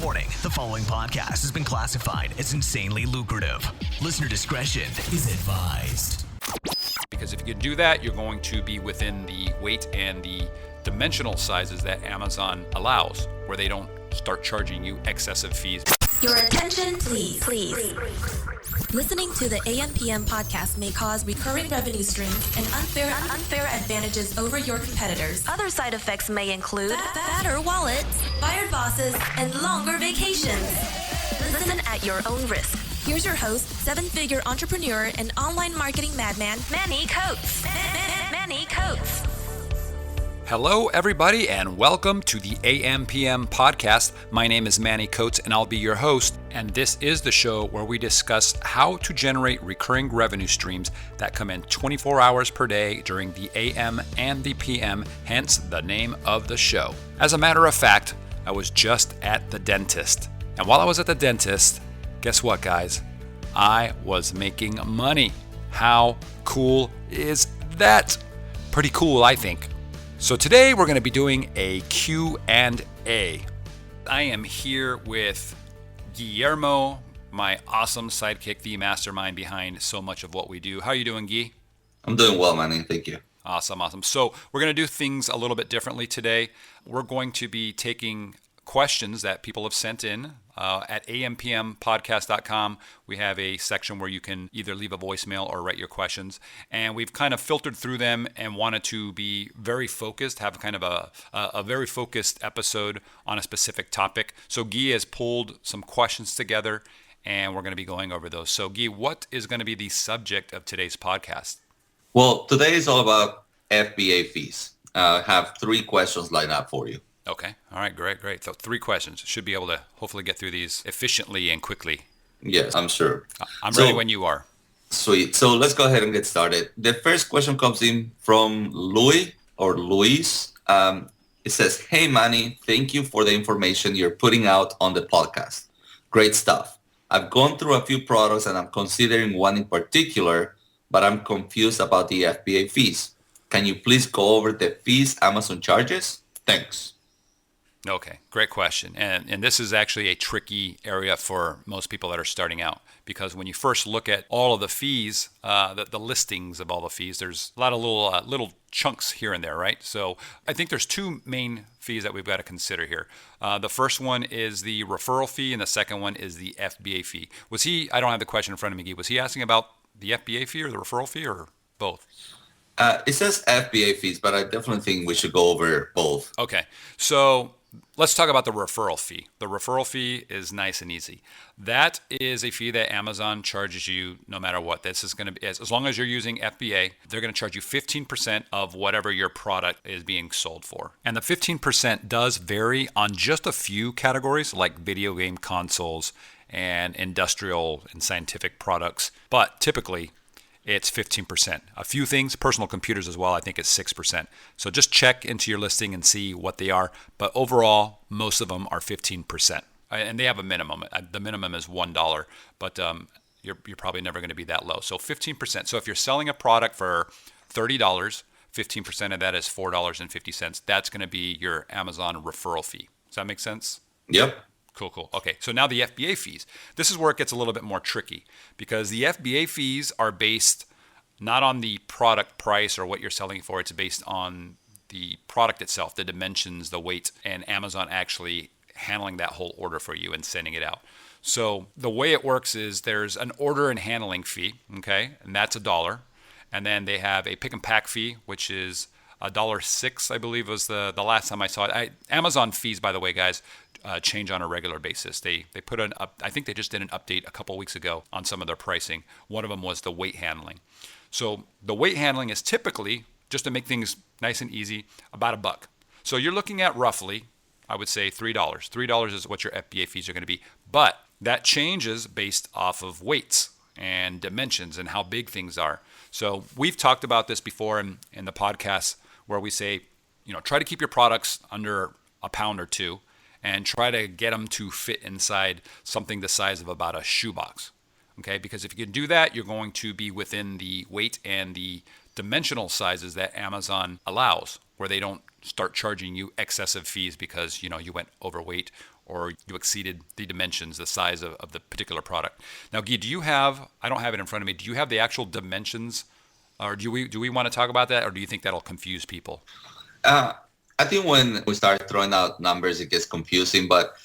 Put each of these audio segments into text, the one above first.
Warning, the following podcast has been classified as insanely lucrative. Listener discretion is advised. Because if you can do that, you're going to be within the weight and the dimensional sizes that Amazon allows, where they don't start charging you excessive fees. Your attention, please. Listening to the AMPM podcast may cause recurring revenue streams and unfair advantages over your competitors. Other side effects may include fatter wallets, fired bosses, and longer vacations. Listen at your own risk. Here's your host, seven-figure entrepreneur and online marketing madman, Manny Coates. Manny Coates. Hello, everybody, and welcome to the AMPM podcast. My name is Manny Coates, and I'll be your host. And this is the show where we discuss how to generate recurring revenue streams that come in 24 hours per day during the AM and the PM, hence the name of the show. As a matter of fact, I was just at the dentist. And while I was at the dentist, guess what, guys? I was making money. How cool is that? Pretty cool, I think. So today we're going to be doing a Q&A. I am here with Guillermo, my awesome sidekick, the mastermind behind so much of what we do. How are you doing, Guy? I'm doing well, Manny. Thank you. Awesome. So we're going to do things a little bit differently today. We're going to be taking questions that people have sent in at ampmpodcast.com. We have a section where you can either leave a voicemail or write your questions. And we've kind of filtered through them and wanted to be very focused, have kind of a very focused episode on a specific topic. So Guy has pulled some questions together and we're going to be going over those. So Guy, what is going to be the subject of today's podcast? Well, today is all about FBA fees. I have 3 questions lined up for you. Okay. All right. Great. So 3 questions. Should be able to hopefully get through these efficiently and quickly. Yes, I'm sure. I'm ready when you are. Sweet. So let's go ahead and get started. The first question comes in from Luis. It says, "Hey, Manny, thank you for the information you're putting out on the podcast. Great stuff. I've gone through a few products and I'm considering one in particular, but I'm confused about the FBA fees. Can you please go over the fees Amazon charges? Thanks." Okay, great question. And this is actually a tricky area for most people that are starting out, because when you first look at all of the fees, the listings of all the fees, there's a lot of little chunks here and there, right? So I think there's 2 main fees that we've got to consider here. The first one is the referral fee, and the second one is the FBA fee. I don't have the question in front of me, was he asking about the FBA fee or the referral fee or both? It says FBA fees, but I definitely think we should go over both. Okay, so let's talk about the referral fee. The referral fee is nice and easy. That is a fee that Amazon charges you no matter what. This is going to be, as long as you're using FBA, they're going to charge you 15% of whatever your product is being sold for. And the 15% does vary on just a few categories like video game consoles and industrial and scientific products. But typically, it's 15%. A few things, personal computers as well, I think it's 6%. So just check into your listing and see what they are. But overall, most of them are 15%. And they have a minimum. The minimum is $1, but you're probably never going to be that low. So 15%. So if you're selling a product for $30, 15% of that is $4.50. That's going to be your Amazon referral fee. Does that make sense? Yep. Cool. Okay, so now the FBA fees. This is where it gets a little bit more tricky, because the FBA fees are based not on the product price or what you're selling for. It's based on the product itself, the dimensions, the weight, and Amazon actually handling that whole order for you and sending it out. So the way it works is there's an order and handling fee, okay, and that's $1. And then they have a pick and pack fee, which is $1.06, I believe was the last time I saw it. Amazon fees, by the way, guys, change on a regular basis. They put I think they just did an update a couple weeks ago on some of their pricing. One of them was the weight handling. So the weight handling is typically, just to make things nice and easy, about $1. So you're looking at roughly, I would say $3. $3 is what your FBA fees are going to be. But that changes based off of weights and dimensions and how big things are. So we've talked about this before in the podcast, where we say, try to keep your products under a pound or 2. And try to get them to fit inside something the size of about a shoebox. Okay, because if you can do that, you're going to be within the weight and the dimensional sizes that Amazon allows, where they don't start charging you excessive fees because, you went overweight or you exceeded the dimensions, the size of the particular product. Now, Guy, I don't have it in front of me, do you have the actual dimensions, or do we want to talk about that, or do you think that'll confuse people? I think when we start throwing out numbers, it gets confusing, but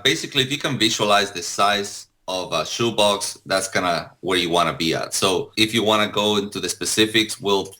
basically if you can visualize the size of a shoebox, that's kind of where you want to be at. So if you want to go into the specifics, we'll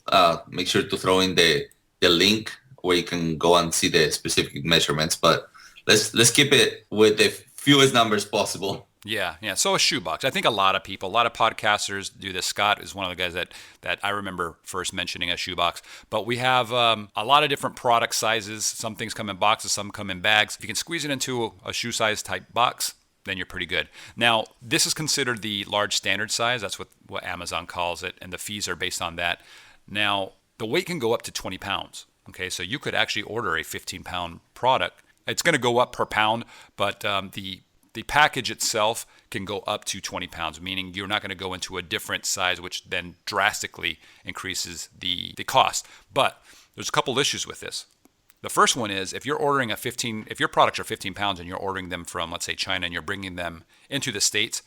make sure to throw in the link where you can go and see the specific measurements. But let's keep it with the fewest numbers possible. Yeah. So a shoebox. I think a lot of podcasters do this. Scott is one of the guys that I remember first mentioning a shoebox. But we have a lot of different product sizes. Some things come in boxes, some come in bags. If you can squeeze it into a shoe size type box, then you're pretty good. Now, this is considered the large standard size. That's what Amazon calls it, and the fees are based on that. Now, the weight can go up to 20 pounds. Okay, so you could actually order a 15-pound product. It's going to go up per pound, but the package itself can go up to 20 pounds, meaning you're not going to go into a different size, which then drastically increases the cost. But there's a couple issues with this. The first one is if you're ordering if your products are 15 pounds and you're ordering them from, let's say, China, and you're bringing them into the States,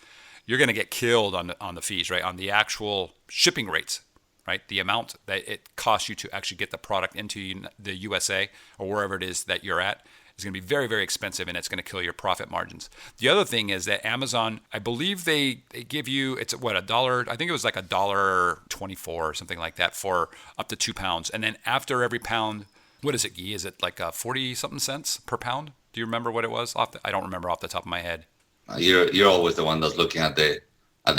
you're going to get killed on the fees, right? On the actual shipping rates, right? The amount that it costs you to actually get the product into the USA or wherever it is that you're at is going to be very, very expensive, and it's going to kill your profit margins. The other thing is that Amazon, I believe they give you, it's what, $1, I think it was like $1.24 or something like that for up to 2 pounds. And then after every pound, what is it, Guy? Is it like 40 something cents per pound? Do you remember what it was? I don't remember off the top of my head. You're always the one that's looking at the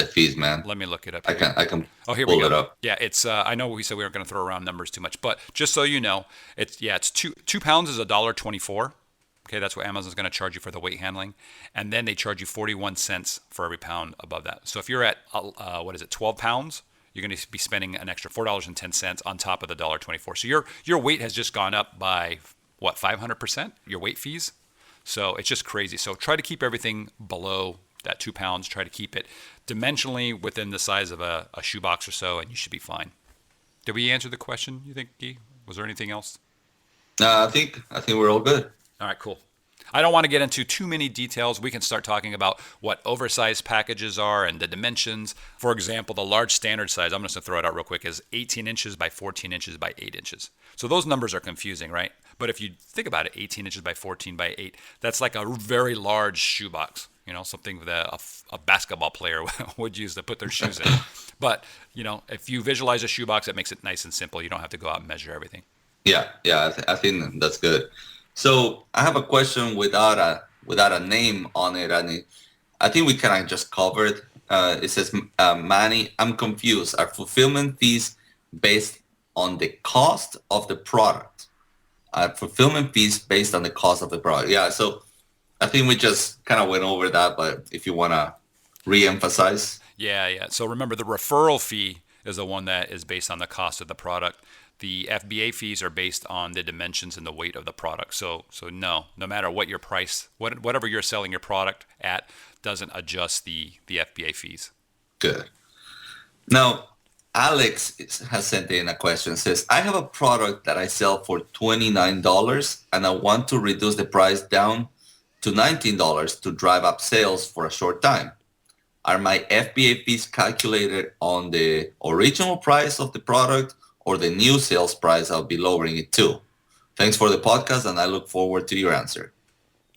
fees, man. Let me look it up. I can. Oh, here pull we go. It up. Yeah, it's. I know we said we weren't going to throw around numbers too much, but just so you know, it's 2 pounds is $1.24. Okay, that's what Amazon's going to charge you for the weight handling, and then they charge you 41 cents for every pound above that. So if you're at 12 pounds, you're going to be spending an extra $4.10 on top of the $1.24. So your weight has just gone up by 500%, your weight fees. So it's just crazy. So try to keep everything below that 2 pounds. Try to keep it dimensionally within the size of a shoebox or so, and you should be fine. Did we answer the question, you think, Guy? Was there anything else? I think we're all good. All right, cool. I don't want to get into too many details. We can start talking about what oversized packages are and the dimensions. For example, the large standard size, I'm just going to throw it out real quick, is 18 inches by 14 inches by 8 inches. So those numbers are confusing, right? But if you think about it, 18 inches by 14 by 8, that's like a very large shoebox, something that a basketball player would use to put their shoes in. But, if you visualize a shoebox, it makes it nice and simple. You don't have to go out and measure everything. Yeah, I think that's good. So I have a question without a name on it, and I think we kind of just covered. It says, Manny, I'm confused. Are fulfillment fees based on the cost of the product? Fulfillment fees based on the cost of the product. Yeah, so I think we just kind of went over that, but if you want to re-emphasize. Yeah. So remember, the referral fee is the one that is based on the cost of the product. The FBA fees are based on the dimensions and the weight of the product. So no matter what your price, whatever you're selling your product at, doesn't adjust the FBA fees. Good. Now, Alex has sent in a question. It says, I have a product that I sell for $29 and I want to reduce the price down to $19 to drive up sales for a short time. Are my FBA fees calculated on the original price of the product or the new sales price? I'll be lowering it too. Thanks for the podcast, and I look forward to your answer.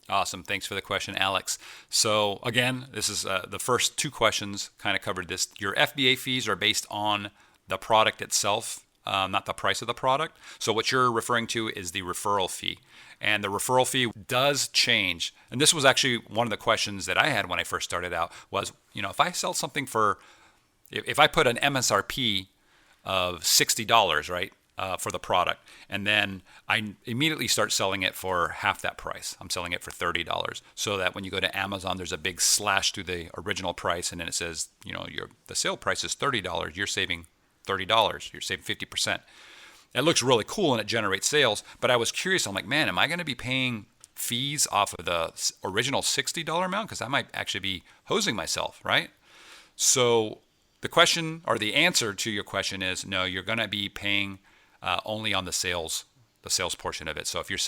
Awesome. Thanks for the question, Alex. So again, this is the first two questions kind of covered this. Your FBA fees are based on the product itself, not the price of the product. So what you're referring to is the referral fee. And the referral fee does change. And this was actually one of the questions that I had when I first started out was, if I sell something if I put an MSRP of $60, right, for the product, and then I immediately start selling it for half that price. I'm selling it for $30, so that when you go to Amazon, there's a big slash to the original price, and then it says, the sale price is $30. You're saving $30. You're saving 50%. It looks really cool and it generates sales, but I was curious. I'm like, man, am I going to be paying fees off of the original $60 amount? Because I might actually be hosing myself, right? So the question, or the answer to your question is no, you're going to be paying only on the sales the sales portion of it. So if you're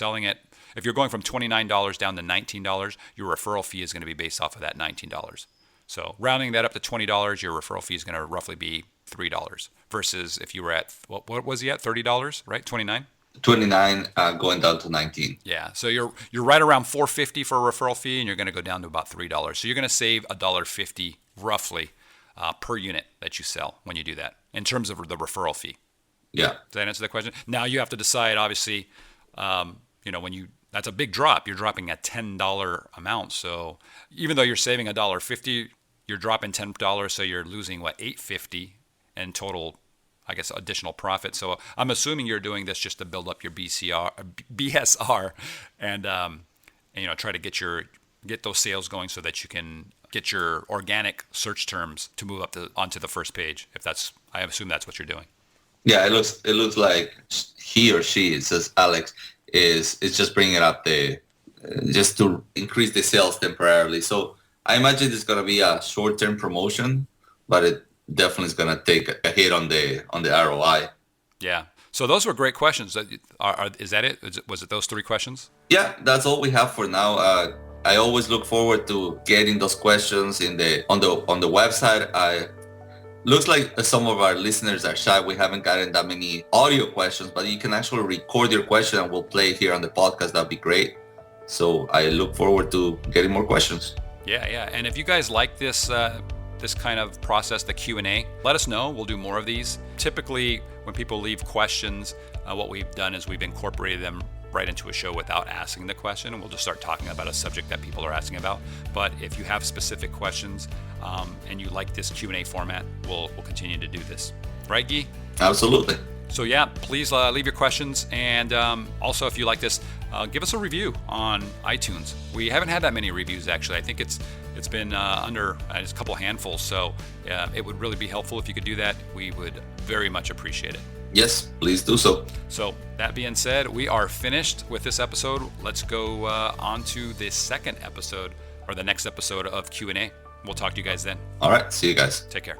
going from $29 down to $19, your referral fee is going to be based off of that $19. So rounding that up to $20, your referral fee is going to roughly be $3 versus if you were at, what was he at? $30, right? 29? 29 going down to 19. Yeah, so you're right around $4.50 for a referral fee, and you're going to go down to about $3. So you're going to save $1.50 roughly per unit that you sell when you do that in terms of the referral fee. Yeah. Does that answer the question? Now you have to decide, obviously, that's a big drop. You're dropping a $10 amount. So even though you're saving $1.50, you're dropping $10, so you're losing $8.50 in total, I guess, additional profit. So I'm assuming you're doing this just to build up your BSR and try to get those sales going so that you can get your organic search terms to move up onto the first page. I assume that's what you're doing. Yeah, it looks like he or she, it says Alex, is just bringing it up just to increase the sales temporarily. So I imagine it's going to be a short-term promotion, but it definitely is going to take a hit on the ROI. Yeah. So those were great questions. Is that it? Was it those 3 questions? Yeah, that's all we have for now. I always look forward to getting those questions on the website. Looks like some of our listeners are shy. We haven't gotten that many audio questions, but you can actually record your question and we'll play it here on the podcast. That'd be great. So I look forward to getting more questions. Yeah. And if you guys like this kind of process, the Q&A, let us know. We'll do more of these. Typically, when people leave questions, what we've done is we've incorporated them right into a show without asking the question, and we'll just start talking about a subject that people are asking about. But if you have specific questions and you like this Q&A format, we'll continue to do this. Right, Guy? Absolutely. So yeah, please leave your questions, and also if you like this, give us a review on iTunes. We haven't had that many reviews actually. I think it's been under just a couple handfuls. So it would really be helpful if you could do that. We would very much appreciate it. Yes, please do so. So that being said, we are finished with this episode. Let's go on to the second episode, or the next episode of Q&A. We'll talk to you guys then. All right. See you guys. Take care.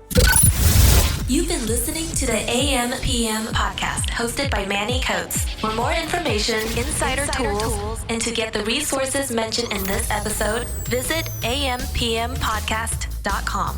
You've been listening to the AM/PM podcast hosted by Manny Coates. For more information, insider tools, and to get the resources mentioned in this episode, visit ampmpodcast.com.